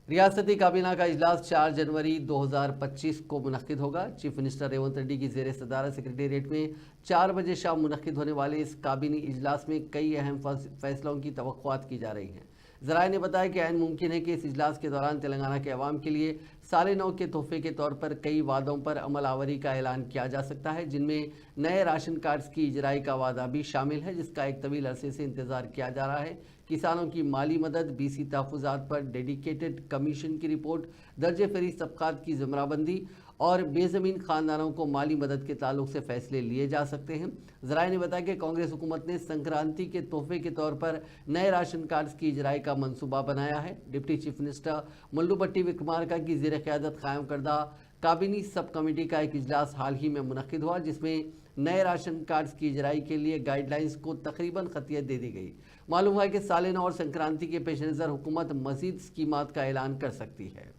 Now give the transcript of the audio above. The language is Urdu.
ریاستی کابینہ کا اجلاس 4 جنوری 2025 کو منعقد ہوگا۔ چیف منسٹر ریونت ریڈی کی زیر صدارت سیکریٹریٹ میں 4 بجے شام منعقد ہونے والے اس کابینی اجلاس میں کئی اہم فیصلوں کی توقعات کی جا رہی ہیں۔ ذرائع نے بتایا کہ عین ممکن ہے کہ اس اجلاس کے دوران تلنگانہ کے عوام کے لیے سال نو کے تحفے کے طور پر کئی وعدوں پر عمل آوری کا اعلان کیا جا سکتا ہے، جن میں نئے راشن کارڈز کی اجرائی کا وعدہ بھی شامل ہے، جس کا ایک طویل عرصے سے انتظار کیا جا رہا ہے۔ کسانوں کی مالی مدد، BC تحفظات پر ڈیڈیکیٹڈ کمیشن کی رپورٹ، درجہ فہرست طبقات کی زمرہ بندی اور بے زمین خاندانوں کو مالی مدد کے تعلق سے فیصلے لیے جا سکتے ہیں۔ ذرائع نے بتایا کہ کانگریس حکومت نے سنکرانتی کے تحفے کے طور پر نئے راشن کارڈز کی اجرائی کا منصوبہ بنایا ہے۔ ڈپٹی چیف منسٹر ملو بٹی وکرمارکا کی زیر قیادت قائم کردہ کابینی سب کمیٹی کا ایک اجلاس حال ہی میں منعقد ہوا، جس میں نئے راشن کارڈز کی اجرائی کے لیے گائیڈ لائنز کو تقریباً خطیت دے دی گئی۔ معلوم ہوا ہے کہ سال نو اور سنکرانتی کے پیش نظر حکومت مزید اسکیمات کا اعلان کر سکتی ہے۔